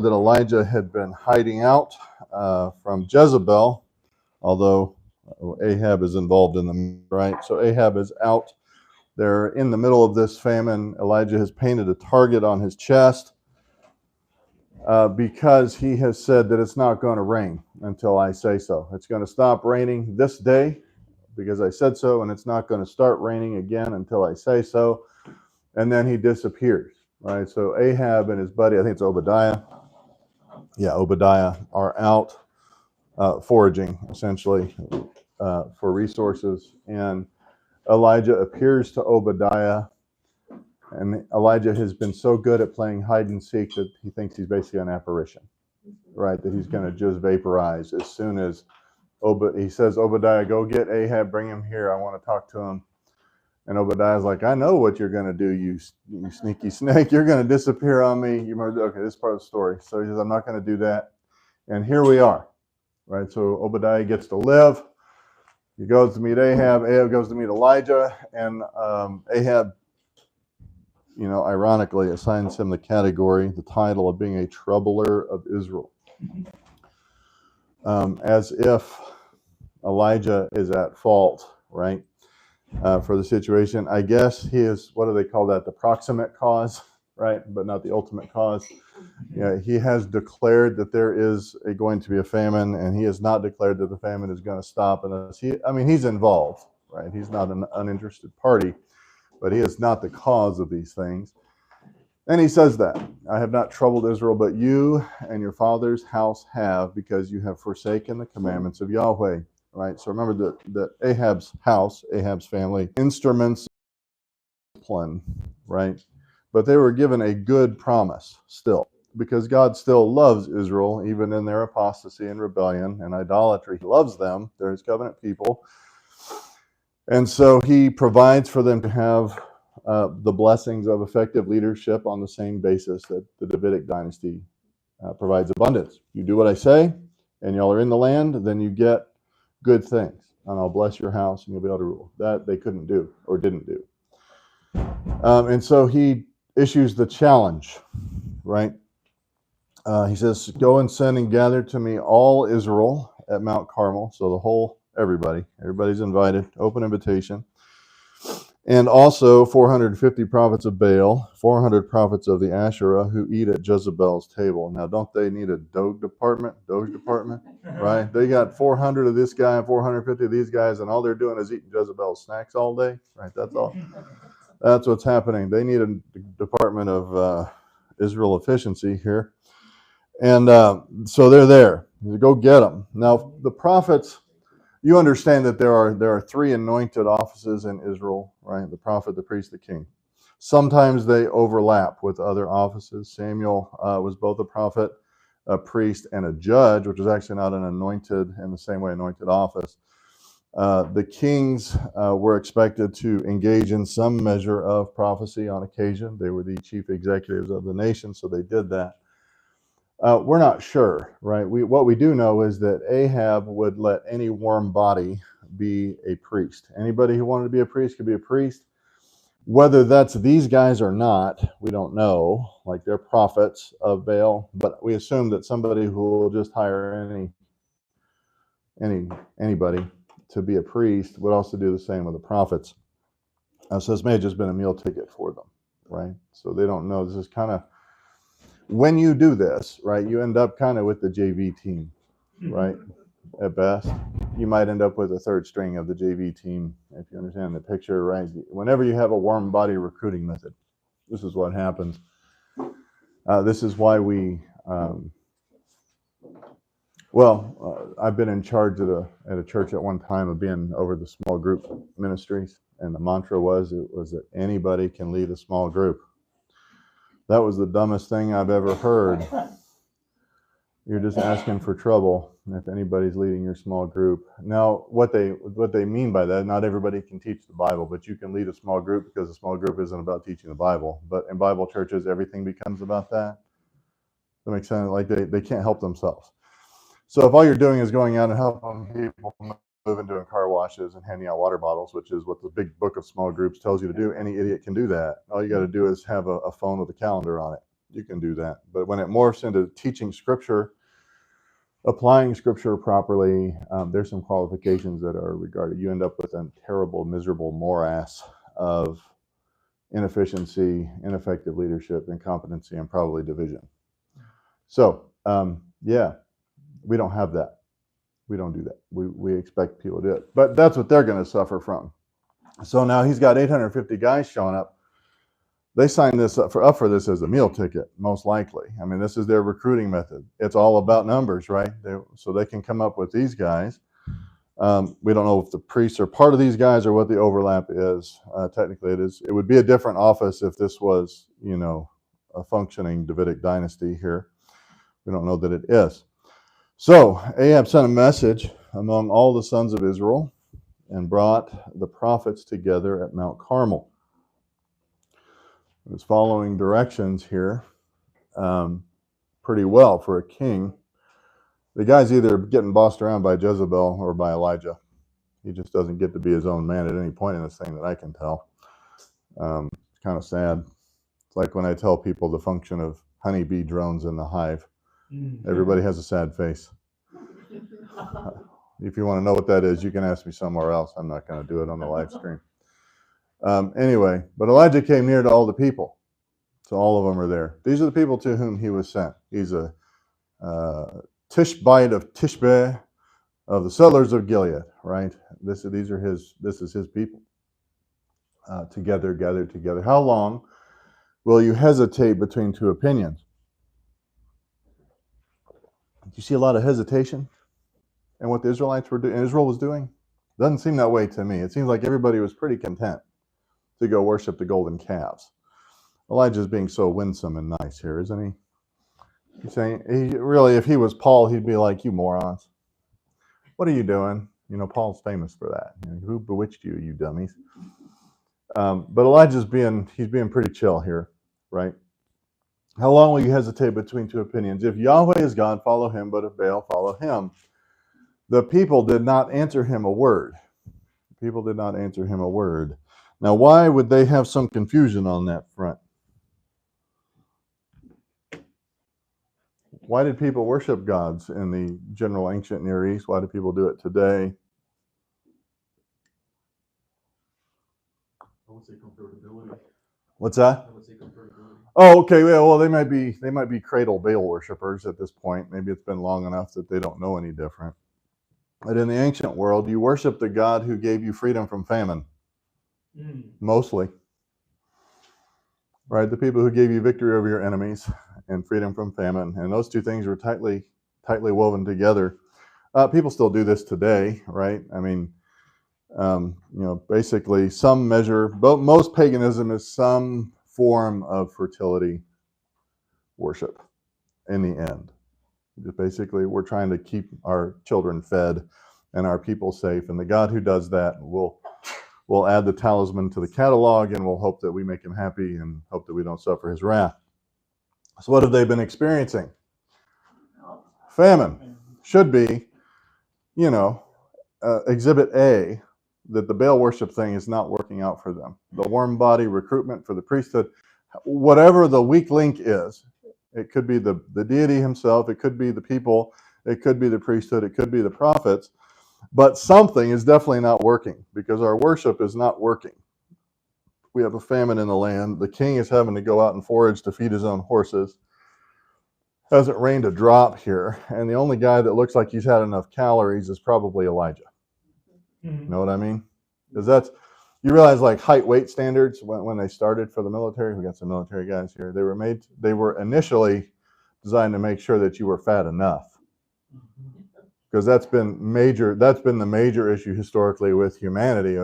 that Elijah had been hiding out from Jezebel, although Ahab is involved in the right. So Ahab is out there in the middle of this famine. Elijah has painted a target on his chest because he has said that it's not going to rain until I say so. It's going to stop raining this day because I said so, and it's not going to start raining again until I say so. And then he disappears, right? So Ahab and his buddy, I think it's Obadiah, Obadiah, are out foraging, essentially, for resources. And Elijah appears to Obadiah, and Elijah has been so good at playing hide and seek that he thinks he's basically an apparition, right? That he's going to just vaporize as soon as he says, Obadiah, go get Ahab, bring him here. I want to talk to him. And Obadiah's like, I know what you're going to do, you sneaky snake. You're going to disappear on me. Okay, this is part of the story. So he says, I'm not going to do that. And here we are, right? So Obadiah gets to live. He goes to meet Ahab. Ahab goes to meet Elijah. And Ahab, ironically assigns him the title of being a troubler of Israel. As if Elijah is at fault, right? For the situation. I guess he is, what do they call that? The proximate cause, right? But not the ultimate cause. He has declared that there is going to be a famine, and he has not declared that the famine is going to stop unless he's involved, right? He's not an uninterested party, but he is not the cause of these things. And he says that, I have not troubled Israel, but you and your father's house have, because you have forsaken the commandments of Yahweh. Right, so remember that Ahab's house, Ahab's family, instruments of discipline, right? But they were given a good promise still, because God still loves Israel, even in their apostasy and rebellion and idolatry. He loves them. They're his covenant people. And so he provides for them to have the blessings of effective leadership on the same basis that the Davidic dynasty provides abundance. You do what I say, and y'all are in the land, then you get good things, and I'll bless your house, and you'll be able to rule. That they couldn't do or didn't do. And so he issues the challenge, right? He says, go and send and gather to me all Israel at Mount Carmel. So everybody's invited, open invitation. And also 450 prophets of Baal, 400 prophets of the Asherah who eat at Jezebel's table. Now, don't they need a Doge department, right? They got 400 of this guy and 450 of these guys, and all they're doing is eating Jezebel's snacks all day, right? That's all. That's what's happening. They need a department of Israel efficiency here. And so they're there. Go get them. Now, the prophets... You understand that there are three anointed offices in Israel, right? The prophet, the priest, the king. Sometimes they overlap with other offices. Samuel was both a prophet, a priest, and a judge, which is actually not an anointed, in the same way, anointed office. The kings were expected to engage in some measure of prophecy on occasion. They were the chief executives of the nation, so they did that. We're not sure, right? What we do know is that Ahab would let any warm body be a priest. Anybody who wanted to be a priest could be a priest. Whether that's these guys or not, we don't know. Like, they're prophets of Baal, but we assume that somebody who will just hire anybody to be a priest would also do the same with the prophets. So this may have just been a meal ticket for them, right? So they don't know. This is kind of, when you do this, right, you end up kind of with the JV team, right? At best, you might end up with a third string of the JV team, if you understand the picture, right? Whenever you have a warm body recruiting method, this is what happens. This is why I've been in charge at a church at one time of being over the small group ministries, and the mantra was that anybody can lead a small group. That was the dumbest thing I've ever heard. You're just asking for trouble if anybody's leading your small group. Now, what they mean by that, not everybody can teach the Bible, but you can lead a small group because a small group isn't about teaching the Bible. But in Bible churches, everything becomes about that. That makes sense. Like, they can't help themselves. So if all you're doing is going out and helping people move and doing car washes and handing out water bottles, which is what the big book of small groups tells you to do, any idiot can do that. All you got to do is have a phone with a calendar on it, you can do that. But when it morphs into teaching Scripture, applying Scripture properly, there's some qualifications that are regarded. You end up with a terrible, miserable morass of inefficiency, ineffective leadership, incompetency, and probably division. So, yeah, we don't have that. We don't do that. We expect people to do it. But that's what they're going to suffer from. So now he's got 850 guys showing up. They signed this up for this as a meal ticket, most likely. I mean, this is their recruiting method. It's all about numbers, right? So they can come up with these guys. We don't know if the priests are part of these guys or what the overlap is. Technically, it is. It would be a different office if this was, a functioning Davidic dynasty here. We don't know that it is. So Ahab sent a message among all the sons of Israel and brought the prophets together at Mount Carmel. He was following directions here pretty well for a king. The guy's either getting bossed around by Jezebel or by Elijah. He just doesn't get to be his own man at any point in this thing that I can tell. It's kind of sad. It's like when I tell people the function of honeybee drones in the hive. Everybody has a sad face. If you want to know what that is, you can ask me somewhere else. I'm not going to do it on the live stream. Anyway, but Elijah came near to all the people. So all of them are there. These are the people to whom he was sent. He's a Tishbite of Tishbe, of the settlers of Gilead, right? This is his people. Gathered together. How long will you hesitate between two opinions? Do you see a lot of hesitation in what the Israelites were doing, Israel was doing? Doesn't seem that way to me. It seems like everybody was pretty content to go worship the golden calves. Elijah's being so winsome and nice here, isn't he? He's saying, if he was Paul, he'd be like, you morons. What are you doing? Paul's famous for that. Who bewitched you, you dummies? But Elijah's being pretty chill here, right? How long will you hesitate between two opinions? If Yahweh is God, follow him, but if Baal, follow him. The people did not answer him a word. Now, why would they have some confusion on that front? Why did people worship gods in the general ancient Near East? Why do people do it today? I would say comfortability. What's that? I would say comfortability. Oh, okay. Well, they might be cradle Baal worshipers at this point. Maybe it's been long enough that they don't know any different. But in the ancient world, you worship the God who gave you freedom from famine. Mostly. Right? The people who gave you victory over your enemies and freedom from famine. And those two things were tightly woven together. People still do this today, right? I mean, basically some measure, but most paganism is some form of fertility worship in the end. Just basically, we're trying to keep our children fed and our people safe. And the God who does that will add the talisman to the catalog, and we'll hope that we make him happy and hope that we don't suffer his wrath. So what have they been experiencing? Famine. Should be, exhibit A, that the Baal worship thing is not working out for them. The warm body recruitment for the priesthood, whatever the weak link is, it could be the deity himself, it could be the people, it could be the priesthood, it could be the prophets, but something is definitely not working because our worship is not working. We have a famine in the land. The king is having to go out and forage to feed his own horses. Hasn't rained a drop here, and the only guy that looks like he's had enough calories is probably Elijah. You know what I mean? Because you realize like height weight standards when they started for the military, we got some military guys here, they were initially designed to make sure that you were fat enough. Because that's been the major issue historically with humanity.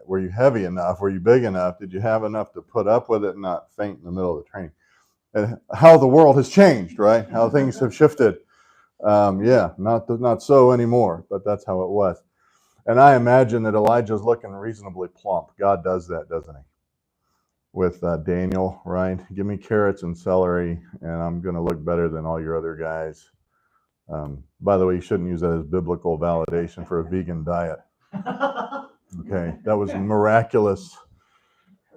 Were you heavy enough? Were you big enough? Did you have enough to put up with it and not faint in the middle of the training? And how the world has changed, right? How things have shifted. Not so anymore, but that's how it was. And I imagine that Elijah's looking reasonably plump. God does that, doesn't he? With Daniel, right? Give me carrots and celery, and I'm going to look better than all your other guys. By the way, you shouldn't use that as biblical validation for a vegan diet. Okay, that was miraculous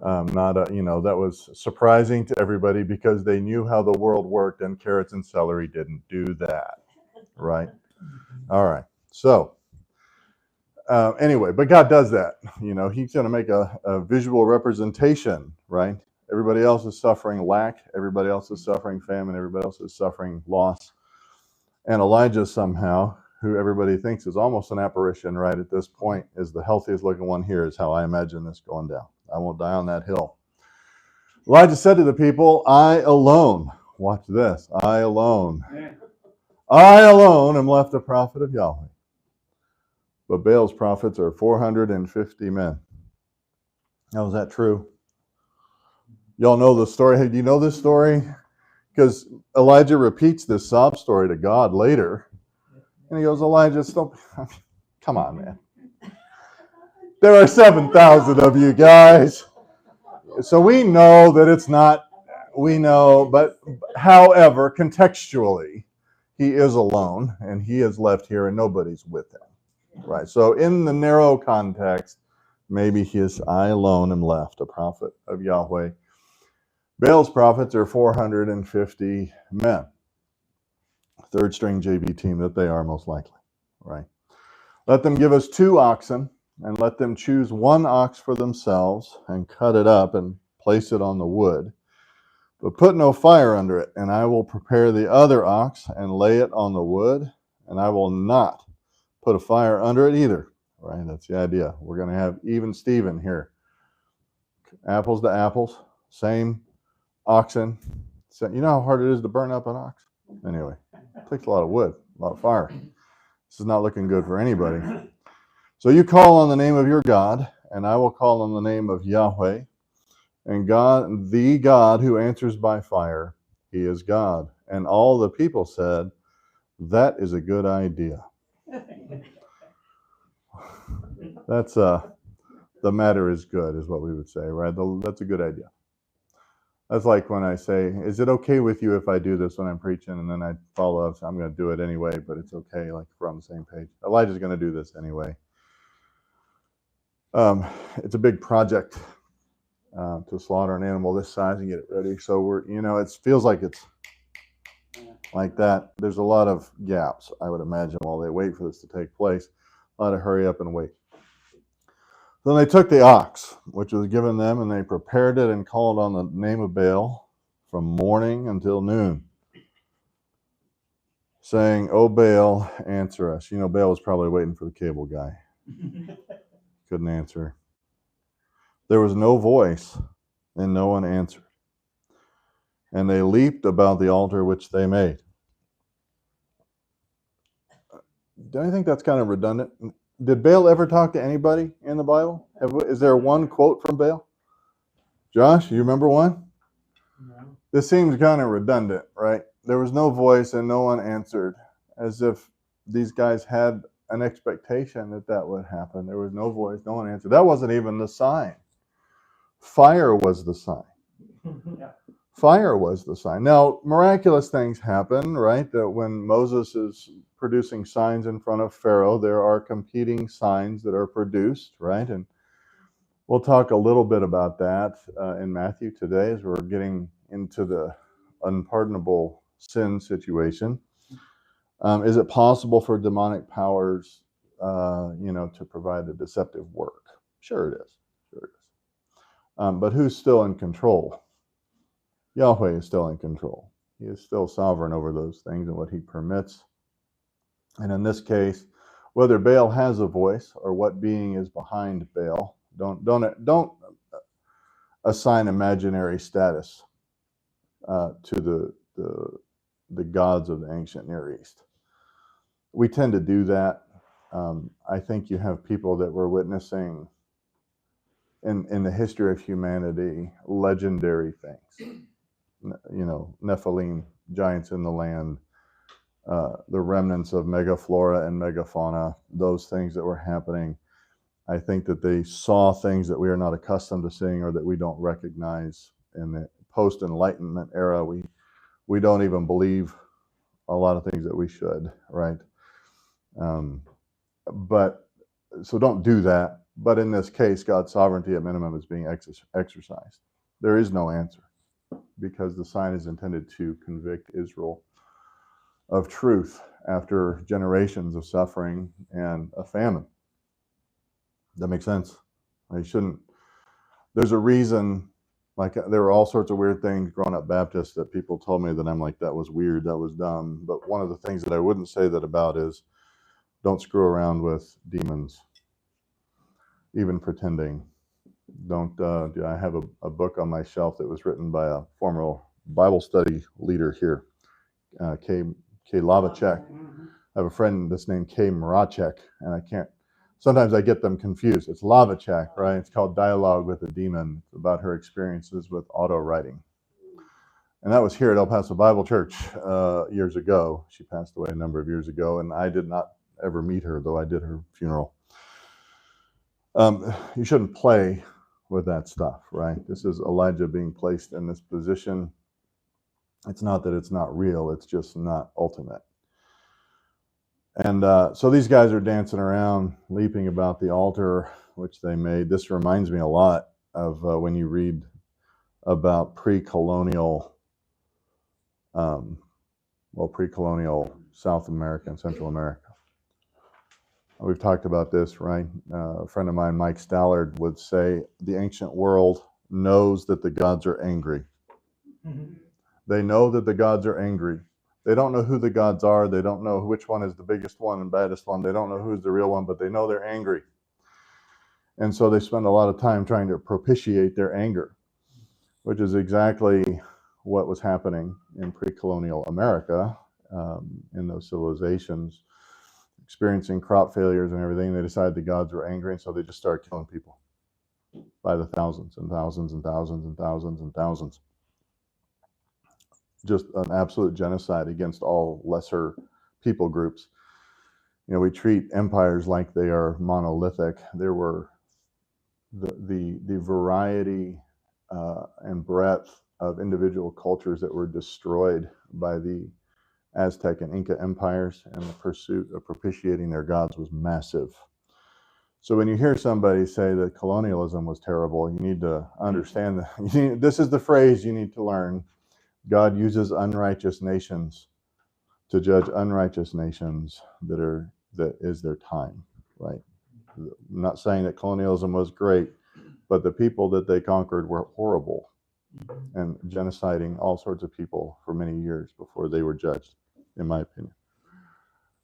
Not a, that was surprising to everybody because they knew how the world worked, and carrots and celery didn't do that, right? All right. So anyway, but God does that. He's going to make a visual representation, right? Everybody else is suffering lack. Everybody else is suffering famine. Everybody else is suffering loss. And Elijah somehow, who everybody thinks is almost an apparition right at this point, is the healthiest looking one here, is how I imagine this going down. I won't die on that hill. Elijah said to the people, I alone, watch this, I alone am left a prophet of Yahweh. But Baal's prophets are 450 men. Now, is that true? Y'all know the story. Hey, do you know this story? Because Elijah repeats this sob story to God later. And he goes, Elijah, stop. Come on, man. There are 7,000 of you guys. So we know that it's not, but however, contextually, he is alone and he is left here and nobody's with him. Right. So in the narrow context, maybe he is, I alone am left, a prophet of Yahweh. Baal's prophets are 450 men. Third string JV team that they are, most likely. Right. Let them give us 2 oxen, and let them choose 1 ox for themselves and cut it up and place it on the wood. But put no fire under it, and I will prepare the other ox and lay it on the wood, and I will not put a fire under it either. Right? That's the idea. We're going to have even Steven here. Apples to apples, same oxen. So, you know how hard it is to burn up an ox? Anyway, it takes a lot of wood, a lot of fire. This is not looking good for anybody. So you call on the name of your God, and I will call on the name of Yahweh. And God, the God who answers by fire, he is God. And all the people said, that is a good idea. That's the matter is good, is what we would say, right? That's a good idea. That's like when I say, is it okay with you if I do this when I'm preaching? And then I follow up, so I'm going to do it anyway, but it's okay, like we're on the same page. Elijah's going to do this anyway. It's a big project to slaughter an animal this size and get it ready. So it feels like it's like that. There's a lot of gaps, I would imagine, while they wait for this to take place. A lot of hurry up and wait. Then they took the ox, which was given them, and they prepared it and called on the name of Baal from morning until noon, saying, O Baal, answer us. Baal was probably waiting for the cable guy. Couldn't answer. There was no voice, and no one answered. And they leaped about the altar which they made. Don't you think that's kind of redundant? Did Baal ever talk to anybody in the Bible? Is there one quote from Baal? Josh, you remember one? No. This seems kind of redundant, right? There was no voice and no one answered, as if these guys had an expectation that would happen. There was no voice, no one answered. That wasn't even the sign. Fire was the sign. Yeah. Fire was the sign. Now, miraculous things happen, right? That when Moses is producing signs in front of Pharaoh, there are competing signs that are produced, right? And we'll talk a little bit about that in Matthew today as we're getting into the unpardonable sin situation. Is it possible for demonic powers, to provide the deceptive work? Sure it is. Sure it is. But who's still in control? Yahweh is still in control. He is still sovereign over those things and what he permits. And in this case, whether Baal has a voice or what being is behind Baal, don't assign imaginary status to the gods of the ancient Near East. We tend to do that. I think you have people that were witnessing in the history of humanity legendary things. Nephilim, giants in the land, the remnants of megaflora and megafauna, those things that were happening. I think that they saw things that we are not accustomed to seeing or that we don't recognize in the post-Enlightenment era. We don't even believe a lot of things that we should, right? But so don't do that. But in this case, God's sovereignty at minimum is being exercised. There is no answer because the sign is intended to convict Israel of truth after generations of suffering and a famine. That makes sense. I shouldn't. There's a reason. Like there were all sorts of weird things growing up Baptist that people told me that I'm like, that was weird, that was dumb. But one of the things that I wouldn't say that about is don't screw around with demons, even pretending. Don't. I have a book on my shelf that was written by a former Bible study leader here, K. Lavacek. I have a friend that's named K. Maracek, and I can't. Sometimes I get them confused. It's Lavacek, right? It's called Dialogue with a Demon. It's about her experiences with auto writing. And that was here at El Paso Bible Church years ago. She passed away a number of years ago, and I did not ever meet her, though I did her funeral. You shouldn't play with that stuff, right? This is Elijah being placed in this position. It's not that it's not real, it's just not ultimate. And so these guys are dancing around, leaping about the altar, which they made. This reminds me a lot of when you read about pre-colonial South America and Central America. We've talked about this, right? A friend of mine, Mike Stallard, would say the ancient world knows that the gods are angry. Mm-hmm. They know that the gods are angry. They don't know who the gods are. They don't know which one is the biggest one and baddest one. They don't know who's the real one, but they know they're angry. And so they spend a lot of time trying to propitiate their anger, which is exactly what was happening in pre-colonial America, in those civilizations, experiencing crop failures and everything. They decided the gods were angry, and so they just started killing people by the thousands and thousands and thousands and thousands and thousands. Just an absolute genocide against all lesser people groups. You know, we treat empires like they are monolithic. There were the variety and breadth of individual cultures that were destroyed by the Aztec and Inca empires, and the pursuit of propitiating their gods was massive. So when you hear somebody say that colonialism was terrible, you need to understand that this is the phrase you need to learn. God uses unrighteous nations to judge unrighteous nations that is their time, right? I'm not saying that colonialism was great, but the people that they conquered were horrible and genociding all sorts of people for many years before they were judged, in my opinion.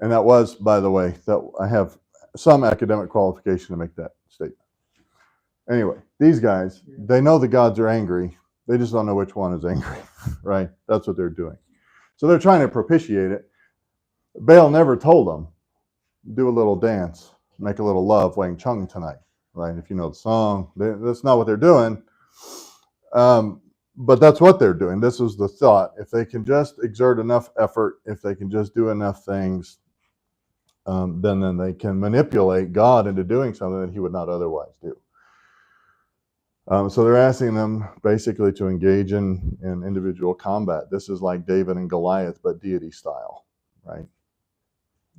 And that was, by the way, that I have some academic qualification to make that statement. Anyway, these guys, they know the gods are angry. They just don't know which one is angry, right? That's what they're doing. So they're trying to propitiate it. Baal never told them, do a little dance, make a little love, Wang Chung tonight, right? If you know the song, that's not what they're doing. But that's what they're doing. This was the thought. If they can just exert enough effort, if they can just do enough things, then they can manipulate God into doing something that he would not otherwise do. So they're asking them basically to engage in individual combat. This is like David and Goliath, but deity style, right?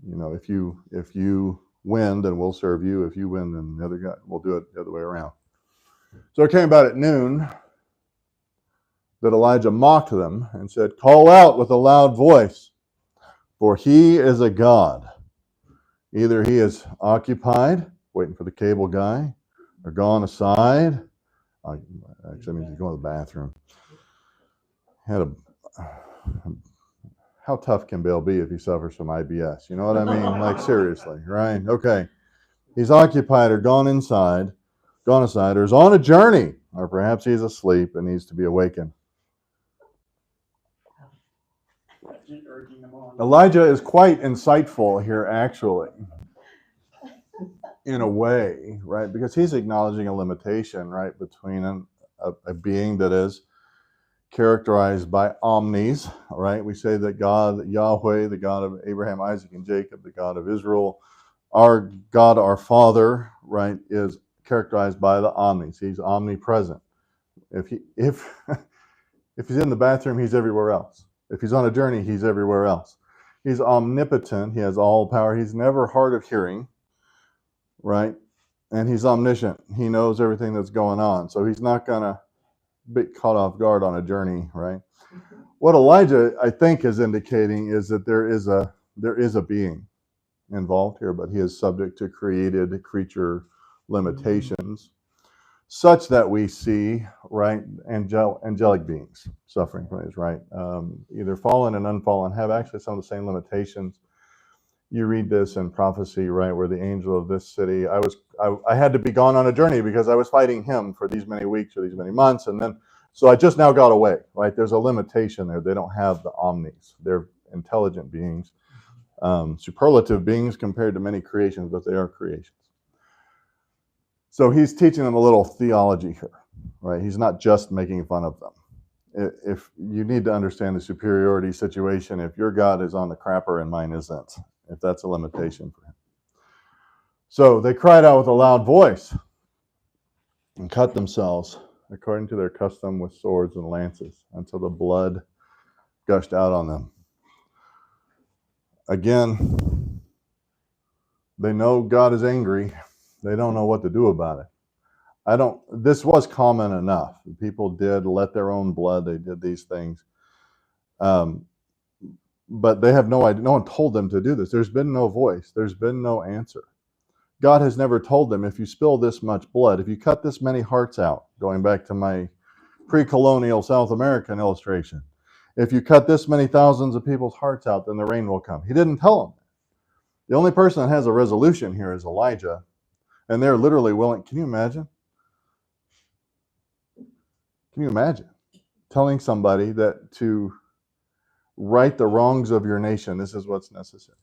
You know, if you win, then we'll serve you. If you win, then the other guy, we'll do it the other way around. So it came about at noon that Elijah mocked them and said, "Call out with a loud voice, for he is a god. Either he is occupied, waiting for the cable guy, or gone aside." Actually, I mean, he's going to the bathroom. How tough can Baal be if he suffers from IBS? You know what I mean? Like, seriously, right? Okay. He's occupied or gone aside, or is on a journey, or perhaps he's asleep and needs to be awakened. Elijah is quite insightful here, actually, in a way, right? Because he's acknowledging a limitation, right, between a being that is characterized by omnis, right? We say that God, Yahweh, the God of Abraham, Isaac, and Jacob, the God of Israel, our God, our Father, right, is characterized by the omnis. He's omnipresent. If he's in the bathroom, he's everywhere else. If he's on a journey, he's everywhere else. He's omnipotent. He has all power. He's never hard of hearing, right? and he's omniscient. He knows everything that's going on. So he's not going to be caught off guard on a journey, right? What Elijah, I think, is indicating is that there is a being involved here, but he is subject to created creature limitations, such that we see, right, angelic beings suffering from this, right? Either fallen and unfallen have actually some of the same limitations. You read this in prophecy, right, where the angel of this city, I had to be gone on a journey because I was fighting him for these many weeks or these many months, and then so I just now got away, right? There's a limitation there. They don't have the omnis. They're intelligent beings, superlative beings compared to many creations, but they are creations. So he's teaching them a little theology here, right? He's not just making fun of them. If you need to understand the superiority situation, if your God is on the crapper and mine isn't, if that's a limitation for him. So they cried out with a loud voice and cut themselves according to their custom with swords and lances until the blood gushed out on them. Again, they know God is angry. They don't know what to do about it. This was common enough. People did let their own blood. They did these things. But they have no idea. No one told them to do this. There's been no voice. There's been no answer. God has never told them, if you spill this much blood, if you cut this many hearts out, going back to my pre-colonial South American illustration, if you cut this many thousands of people's hearts out, then the rain will come. He didn't tell them. The only person that has a resolution here is Elijah, and they're literally willing. Can you imagine? Can you imagine telling somebody that to right the wrongs of your nation, this is what's necessary?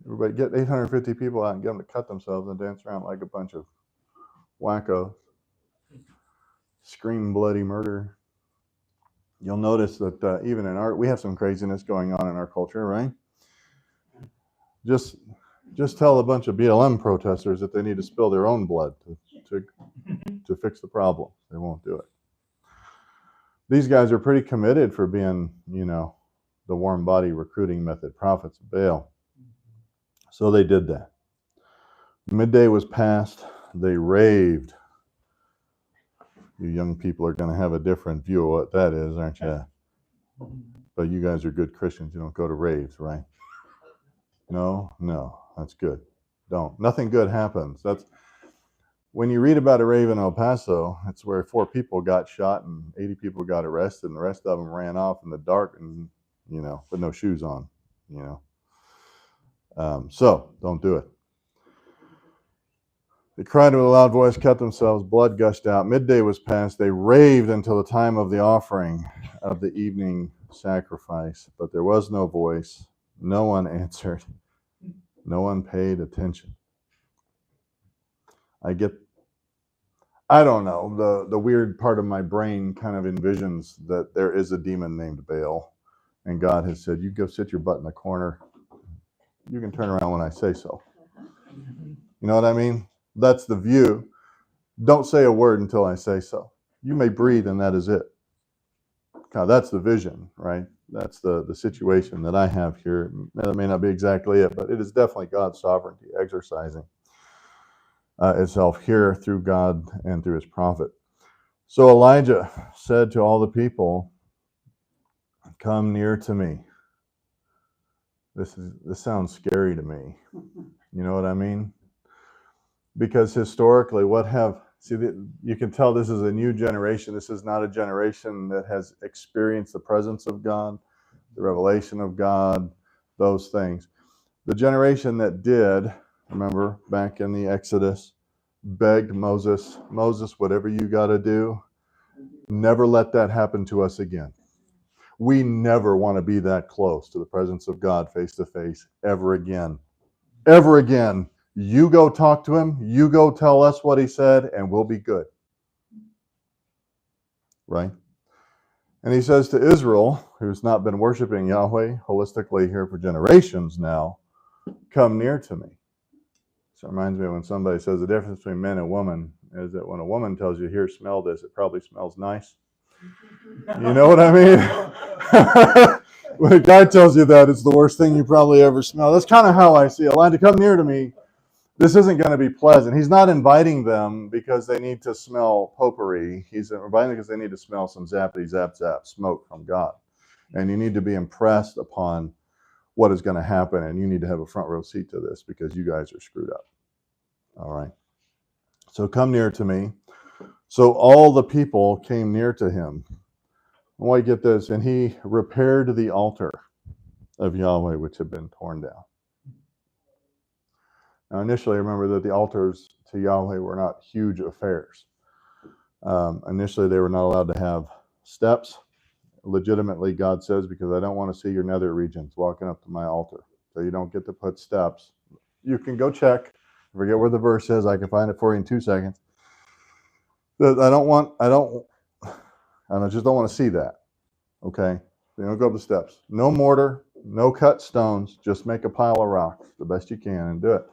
Everybody get 850 people out and get them to cut themselves and dance around like a bunch of wackos. Scream bloody murder. You'll notice that even in art, we have some craziness going on in our culture, right? Just tell a bunch of BLM protesters that they need to spill their own blood to fix the problem. They won't do it. These guys are pretty committed for being, the warm body recruiting method, prophets of Baal. So they did that. Midday was past. They raved. You young people are going to have a different view of what that is, aren't you? But you guys are good Christians. You don't go to raves, right? No, that's good. Don't. Nothing good happens. That's when you read about a rave in El Paso, it's where 4 people got shot and 80 people got arrested, and the rest of them ran off in the dark and, with no shoes on, So don't do it. They cried with a loud voice, cut themselves, blood gushed out. Midday was past. They raved until the time of the offering of the evening sacrifice, but there was no voice. No one answered. No one paid attention. I don't know, the weird part of my brain kind of envisions that there is a demon named Baal, and God has said, you go sit your butt in the corner. You can turn around when I say so. You know what I mean? That's the view. Don't say a word until I say so. You may breathe and that is it. Now, that's the vision, right? That's the situation that I have here. That may not be exactly it, but it is definitely God's sovereignty exercising itself here through God and through his prophet. So Elijah said to all the people, come near to me. This sounds scary to me. You know what I mean? Because historically, you can tell this is a new generation. This is not a generation that has experienced the presence of God, the revelation of God, those things. The generation that did, remember, back in the Exodus, begged Moses, whatever you got to do, never let that happen to us again. We never want to be that close to the presence of God face to face ever again. Ever again. You go talk to him, you go tell us what he said, and we'll be good. Right? And he says to Israel, who's not been worshiping Yahweh holistically here for generations now, come near to me. So it reminds me of when somebody says the difference between men and women is that when a woman tells you, here, smell this, it probably smells nice. You know what I mean? When a guy tells you that, it's the worst thing you probably ever smell. That's kind of how I see Elijah. Come near to me. This isn't going to be pleasant. He's not inviting them because they need to smell potpourri. He's inviting them because they need to smell some zappity zap zap smoke from God. And you need to be impressed upon what is going to happen, and you need to have a front row seat to this because you guys are screwed up. All right. So come near to me. So all the people came near to him. I want you to get this. And he repaired the altar of Yahweh, which had been torn down. Now, initially, remember that the altars to Yahweh were not huge affairs. Initially, they were not allowed to have steps. Legitimately, God says, because I don't want to see your nether regions walking up to my altar. So you don't get to put steps. You can go check. I forget where the verse is. I can find it for you in 2 seconds. I just don't want to see that. Okay? You don't go up the steps. No mortar, no cut stones. Just make a pile of rocks the best you can and do it.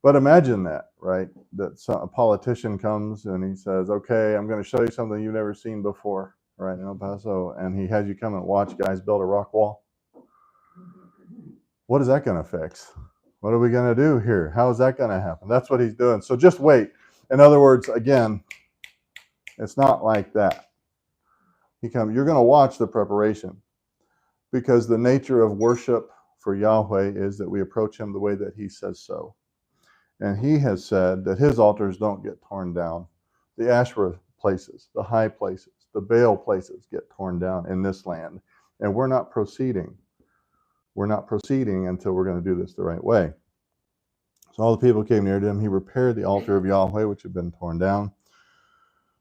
But imagine that, right? That a politician comes and he says, okay, I'm going to show you something you've never seen before, right, in El Paso. And he has you come and watch guys build a rock wall. What is that going to fix? What are we going to do here? How is that going to happen? That's what he's doing. So just wait. In other words, again, it's not like that. You're going to watch the preparation, because the nature of worship for Yahweh is that we approach him the way that he says so. And he has said that his altars don't get torn down. The Asherah places, the high places, the Baal places get torn down in this land. And we're not proceeding. We're not proceeding until we're going to do this the right way. So all the people came near to him. He repaired the altar of Yahweh, which had been torn down.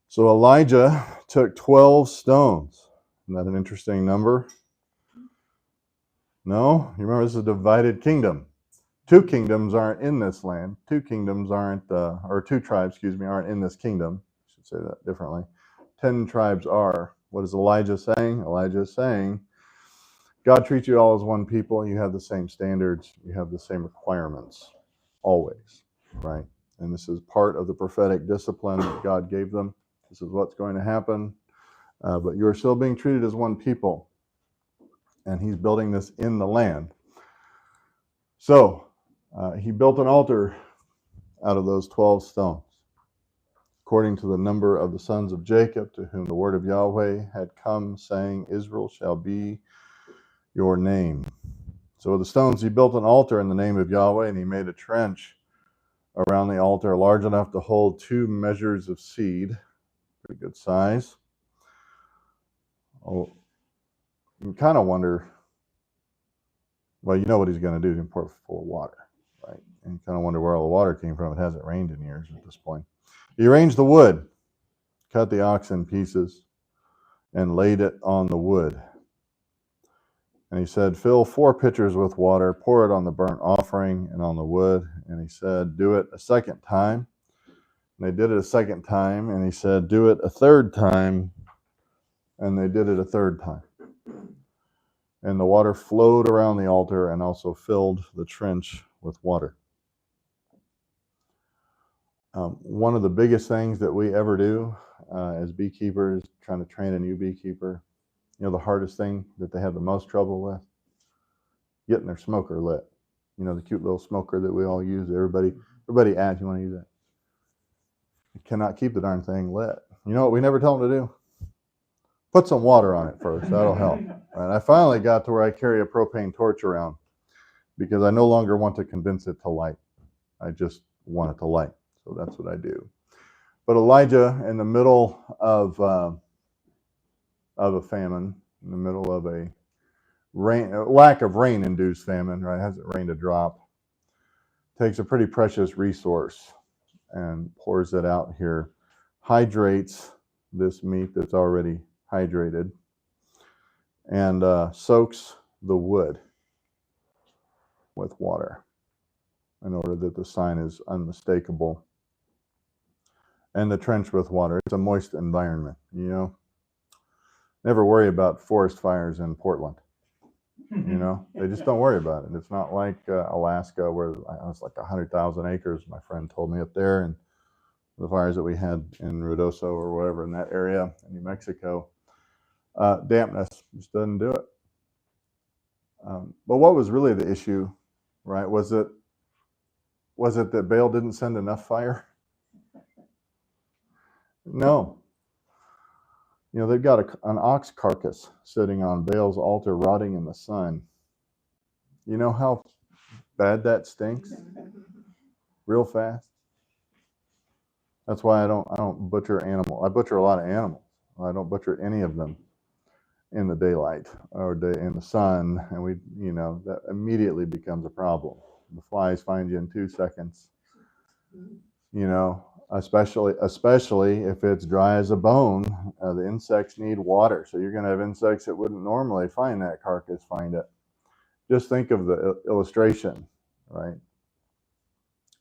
So Elijah took 12 stones. Isn't that an interesting number? No? You remember, this is a divided kingdom. 2 kingdoms aren't in this land. 2 kingdoms aren't, or 2 tribes, aren't in this kingdom. I should say that differently. 10 tribes are. What is Elijah saying? Elijah is saying, God treats you all as one people. You have the same standards. You have the same requirements. Always. Right? And this is part of the prophetic discipline that God gave them. This is what's going to happen. But you are still being treated as one people. And he's building this in the land. So, he built an altar out of those 12 stones, according to the number of the sons of Jacob, to whom the word of Yahweh had come, saying, Israel shall be your name. So with the stones, he built an altar in the name of Yahweh, and he made a trench around the altar large enough to hold 2 measures of seed. Pretty good size. Oh, you kind of wonder, well, you know what he's going to do. He's going to pour it full of water, right? And you kind of wonder where all the water came from. It hasn't rained in years at this point. He arranged the wood, cut the ox in pieces, and laid it on the wood. And he said, fill 4 pitchers with water, pour it on the burnt offering and on the wood. And he said, do it a second time. And they did it a second time. And he said, do it a third time. And they did it a third time. And the water flowed around the altar and also filled the trench with water. One of the biggest things that we ever do as beekeepers, trying to train a new beekeeper, the hardest thing that they have the most trouble with, getting their smoker lit. The cute little smoker that we all use. Everybody asks, you want to use that? You cannot keep the darn thing lit. You know what we never tell them to do? Put some water on it first. That'll help. And I finally got to where I carry a propane torch around, because I no longer want to convince it to light. I just want it to light. So that's what I do. But Elijah, in the middle of a famine, in the middle of a lack of rain-induced famine, right? It hasn't rained a drop. Takes a pretty precious resource and pours it out here. Hydrates this meat that's already hydrated, and soaks the wood with water in order that the sign is unmistakable. And the trench with water. It's a moist environment, Never worry about forest fires in Portland. They just don't worry about it. It's not like Alaska, where it's like 100,000 acres, my friend told me up there, and the fires that we had in Ruidoso or whatever in that area in New Mexico. Dampness just doesn't do it. But what was really the issue, right? Was it that Baal didn't send enough fire? No. They've got an ox carcass sitting on Baal's altar, rotting in the sun. You know how bad that stinks? Real fast. That's why I don't butcher animal. I butcher a lot of animals. I don't butcher any of them in the daylight or in the sun, and that immediately becomes a problem. The flies find you in 2 seconds. Especially if it's dry as a bone. The insects need water, so you're going to have insects that wouldn't normally find that carcass find it. Just think of the illustration, right?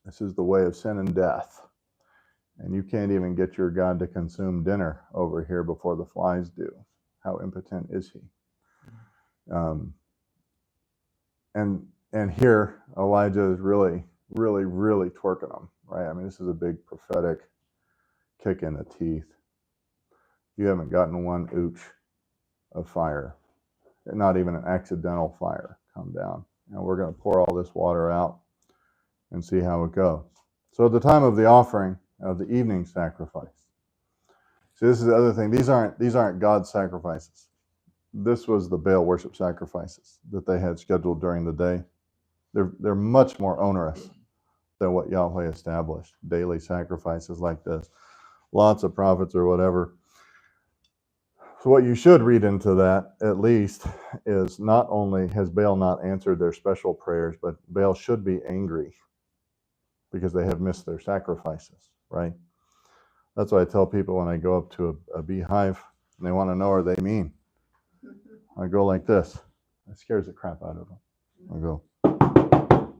This is the way of sin and death. And you can't even get your God to consume dinner over here before the flies do. How impotent is he? And here, Elijah is really, really, really twerking them, right? I mean, this is a big prophetic kick in the teeth. You haven't gotten one ooch of fire, not even an accidental fire, come down. And we're going to pour all this water out and see how it goes. So at the time of the offering of the evening sacrifice, see, this is the other thing. These aren't God's sacrifices. This was the Baal worship sacrifices that they had scheduled during the day. They're much more onerous than what Yahweh established. Daily sacrifices like this, lots of prophets or whatever. So what you should read into that, at least, is not only has Baal not answered their special prayers, but Baal should be angry because they have missed their sacrifices, right? That's why I tell people when I go up to a beehive and they want to know what they mean. I go like this. It scares the crap out of them. I go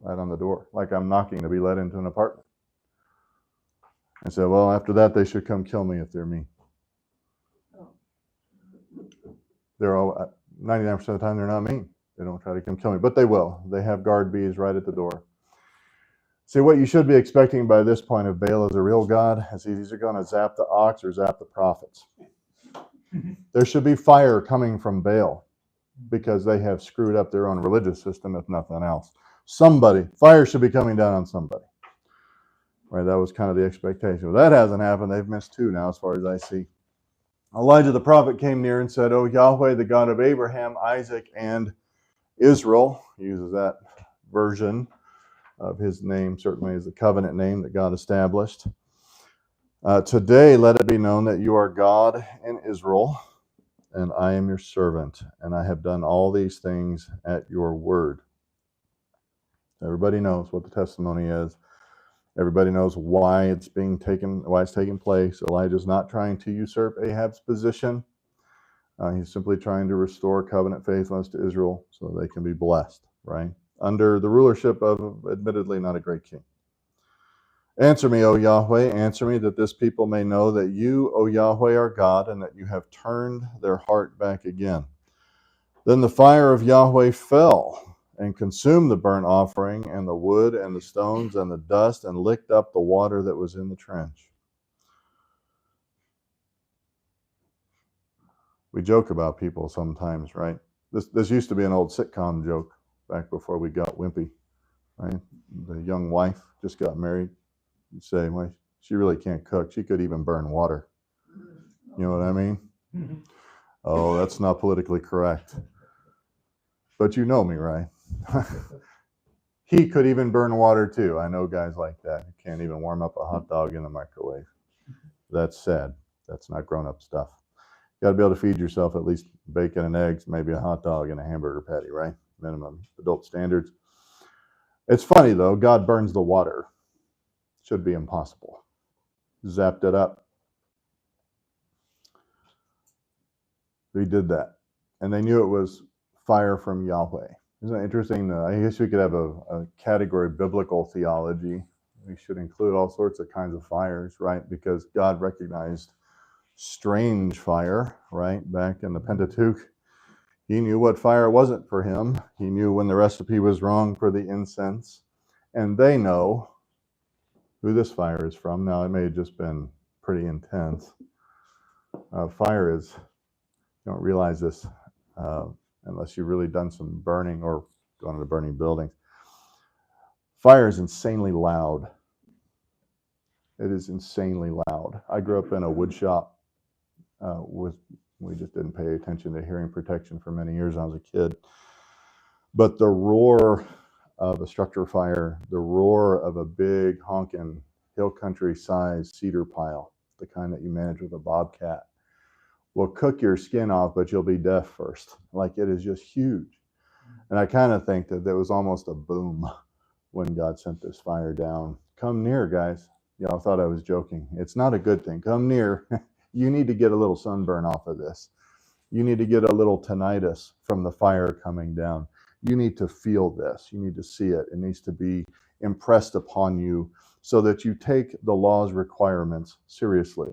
right on the door, like I'm knocking to be let into an apartment. I said, well, after that, they should come kill me if they're me. They're all 99% of the time they're not mean. They don't try to come kill me, but they will. They have guard bees right at the door. See, what you should be expecting by this point of Baal as a real God is he's either going to zap the ox or zap the prophets. There should be fire coming from Baal because they have screwed up their own religious system, if nothing else. Fire should be coming down on somebody. Right, that was kind of the expectation. Well, that hasn't happened. They've missed 2 now, as far as I see. Elijah the prophet came near and said, "O Yahweh, the God of Abraham, Isaac, and Israel," he uses that version of his name, certainly is the covenant name that God established. "Today let it be known that you are God in Israel, and I am your servant, and I have done all these things at your word." Everybody knows what the testimony is. Everybody knows why it's taking place. Elijah's not trying to usurp Ahab's position. He's simply trying to restore covenant faithfulness to Israel so they can be blessed, right? Under the rulership of, admittedly, not a great king. "Answer me, O Yahweh, answer me, that this people may know that you, O Yahweh, are God, and that you have turned their heart back again." Then the fire of Yahweh fell and consumed the burnt offering and the wood and the stones and the dust and licked up the water that was in the trench. We joke about people sometimes, right? This used to be an old sitcom joke back before we got wimpy, right? The young wife just got married. You'd say, well, she really can't cook. She could even burn water. You know what I mean? Oh, that's not politically correct. But you know me, right? He could even burn water too. I know guys like that. You can't even warm up a hot dog in the microwave. That's sad. That's not grown-up stuff. You got to be able to feed yourself at least bacon and eggs, maybe a hot dog and a hamburger patty, right? Minimum adult standards. It's funny though, God burns the water. Should be impossible. Zapped it up. He did that. And they knew it was fire from Yahweh. Isn't that interesting? I guess we could have a category of biblical theology. We should include all sorts of kinds of fires, right? Because God recognized strange fire, right? Back in the Pentateuch, he knew what fire wasn't for him. He knew when the recipe was wrong for the incense. And they know who this fire is from. Now, it may have just been pretty intense. Fire is, you don't realize this, unless you've really done some burning or gone into burning buildings. Fire is insanely loud. It is insanely loud. I grew up in a wood shop we just didn't pay attention to hearing protection for many years when I was a kid. But the roar of a structure fire, the roar of a big honking hill country sized cedar pile, the kind that you manage with a bobcat, will cook your skin off, but you'll be deaf first. Like, it is just huge. And I kind of think that there was almost a boom when God sent this fire down. Come near, guys. Y'all thought I was joking. It's not a good thing. Come near. You need to get a little sunburn off of this. You need to get a little tinnitus from the fire coming down. You need to feel this. You need to see it. It needs to be impressed upon you so that you take the law's requirements seriously,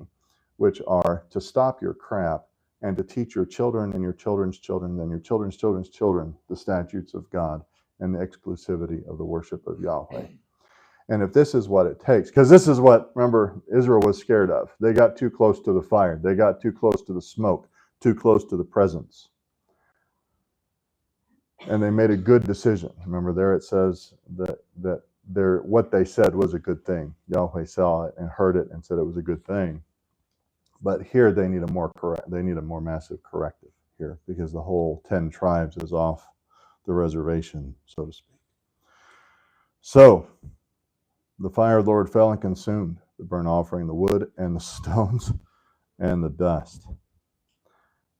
which are to stop your crap and to teach your children and your children's children and your children's children's children the statutes of God and the exclusivity of the worship of Yahweh. And if this is what it takes, because this is what, remember, Israel was scared of. They got too close to the fire. They got too close to the smoke, too close to the presence. And they made a good decision. Remember, there it says that what they said was a good thing. Yahweh saw it and heard it and said it was a good thing. But here they need a more massive corrective here, because the whole 10 tribes is off the reservation, so to speak. So the fire of the Lord fell and consumed the burnt offering, the wood and the stones and the dust,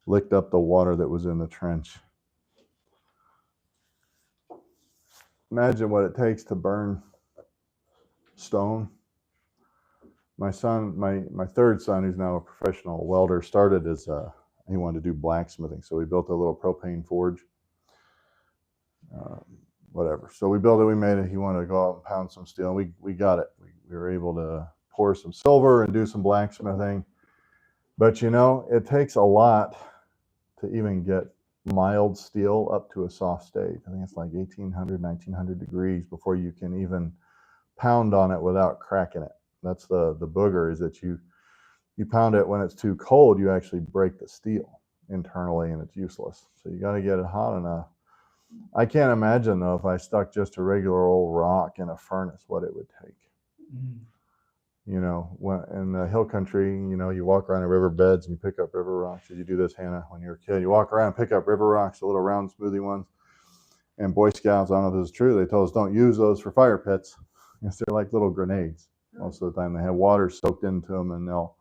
licked up the water that was in the trench. Imagine what it takes to burn stone. My son, my third son, who's now a professional welder, started as he wanted to do blacksmithing, so we built a little propane forge. Whatever. So we built it, we made it. He wanted to go out and pound some steel. We got it. We were able to pour some silver and do some blacksmithing. But it takes a lot to even get mild steel up to a soft state. I think it's like 1800, 1900 degrees before you can even pound on it without cracking it. That's the booger, is that you pound it when it's too cold, you actually break the steel internally and it's useless. So you got to get it hot enough. I can't imagine, though, if I stuck just a regular old rock in a furnace, what it would take. In the hill country, you walk around the river beds and you pick up river rocks. Did you do this, Hannah, when you were a kid? You walk around and pick up river rocks, the little round, smoothie ones. And Boy Scouts, I don't know if this is true, they told us don't use those for fire pits. Because they're like little grenades. Most of the time they have water soaked into them and they'll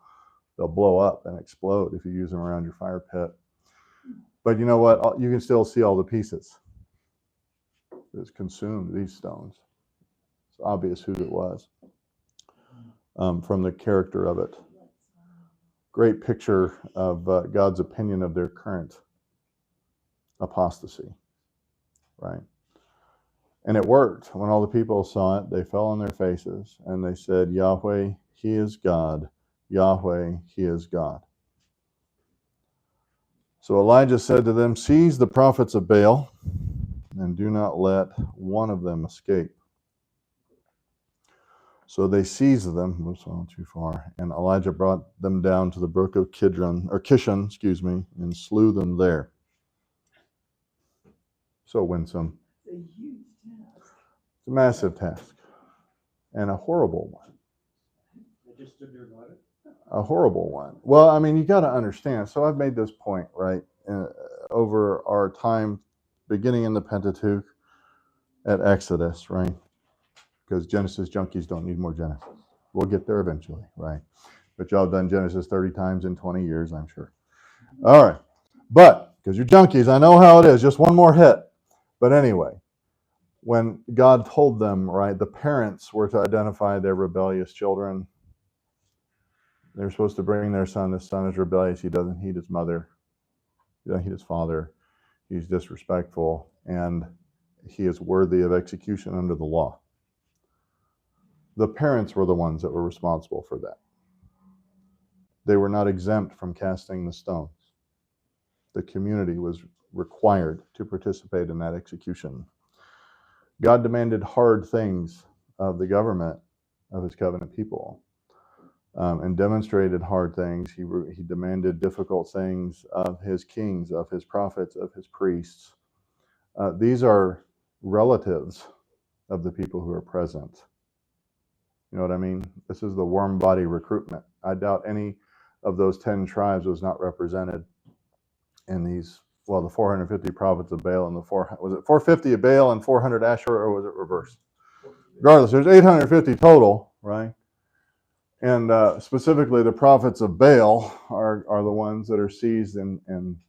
blow up and explode if you use them around your fire pit. But you know what? You can still see all the pieces. It's consumed these stones. It's obvious who it was from the character of it. Great picture of God's opinion of their current apostasy, right? And it worked. When all the people saw it, they fell on their faces and they said, Yahweh, He is God. Yahweh, He is God. So Elijah said to them, seize the prophets of Baal and do not let one of them escape. So they seized them, whoops, I went too far, and Elijah brought them down to the brook of Kishon, and slew them there. So winsome. It's a huge task. It's a massive task, and a horrible one. They just stood there and let it. A horrible one. Well, I mean, you got to understand. So I've made this point, right, over our time beginning in the Pentateuch at Exodus, right? Because Genesis junkies don't need more Genesis. We'll get there eventually, right? But y'all have done Genesis 30 times in 20 years, I'm sure. All right. But, because you're junkies, I know how it is. Just one more hit. But anyway, when God told them, right, the parents were to identify their rebellious children. They're supposed to bring their son. This son is rebellious. He doesn't heed his mother. He doesn't heed his father. He's disrespectful. And he is worthy of execution under the law. The parents were the ones that were responsible for that. They were not exempt from casting the stones. The community was required to participate in that execution. God demanded hard things of the government of his covenant people. and demonstrated hard things. He demanded difficult things of his kings, of his prophets, of his priests. These are relatives of the people who are present. You know what I mean? This is the warm body recruitment. I doubt any of those 10 tribes was not represented in these, well, the 450 prophets of Baal and was it 450 of Baal and 400 Asherah, or was it reversed? Regardless, there's 850 total, right? And specifically, the prophets of Baal are the ones that are seized and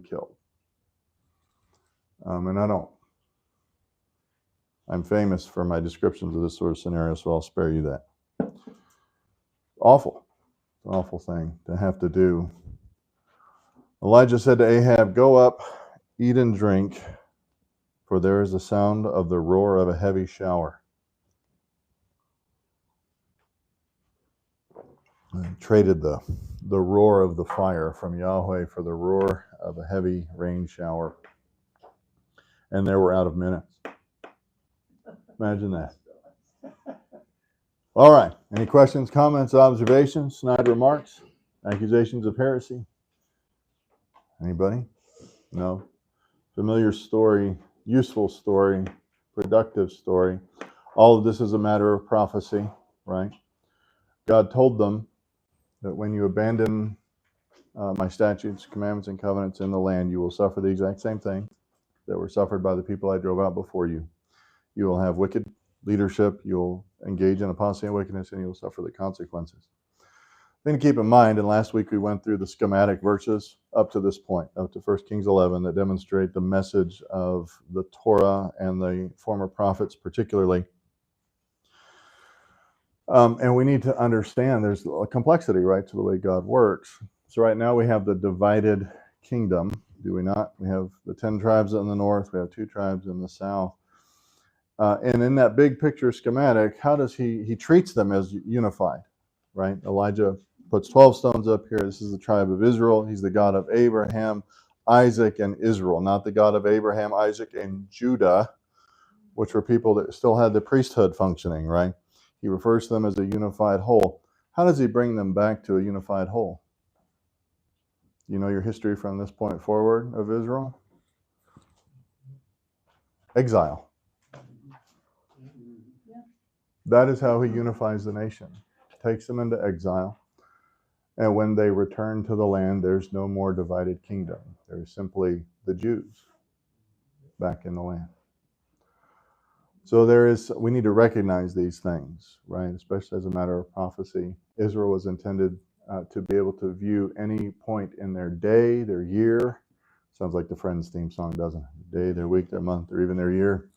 killed. And I'm famous for my descriptions of this sort of scenario, so I'll spare you that. Awful. It's an awful thing to have to do. Elijah said to Ahab, "Go up, eat and drink, for there is the sound of the roar of a heavy shower." And traded the roar of the fire from Yahweh for the roar of a heavy rain shower. And they were out of minutes. Imagine that. All right. Any questions, comments, observations, snide remarks, accusations of heresy? Anybody? No? Familiar story, useful story, productive story. All of this is a matter of prophecy, right? God told them that when you abandon my statutes, commandments, and covenants in the land, you will suffer the exact same thing that were suffered by the people I drove out before you. You will have wicked leadership, you'll engage in apostasy and wickedness, and you'll suffer the consequences. Thing to keep in mind, and last week we went through the schematic verses up to this point, up to 1 Kings 11, that demonstrate the message of the Torah and the former prophets particularly. And we need to understand there's a complexity, right, to the way God works. So right now we have the divided kingdom, do we not? We have the 10 tribes in the north, we have 2 tribes in the south. And in that big picture schematic, how does he treats them as unified, right? Elijah puts 12 stones up here. This is the tribe of Israel. He's the God of Abraham, Isaac, and Israel, not the God of Abraham, Isaac, and Judah, which were people that still had the priesthood functioning, right? He refers to them as a unified whole. How does he bring them back to a unified whole? You know your history from this point forward of Israel? Exile. That is how he unifies the nation. Takes them into exile. And when they return to the land, there's no more divided kingdom. There's simply the Jews back in the land. So we need to recognize these things, right? Especially as a matter of prophecy. Israel was intended to be able to view any point in their day, their year. Sounds like the Friends theme song, doesn't it? Their day, their week, their month, or even their year.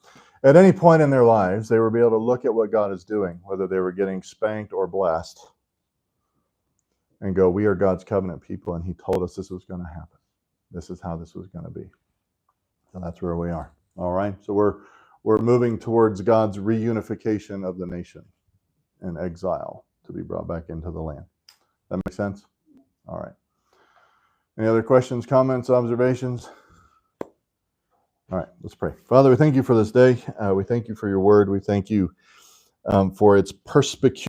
At any point in their lives, they would be able to look at what God is doing, whether they were getting spanked or blessed, and go, we are God's covenant people, and he told us this was going to happen. This is how this was going to be. And that's where we are. All right? So we're moving towards God's reunification of the nation and exile to be brought back into the land. That makes sense? All right. Any other questions, comments, observations? All right, let's pray. Father, we thank you for this day. We thank you for your word. We thank you for its perspicuity.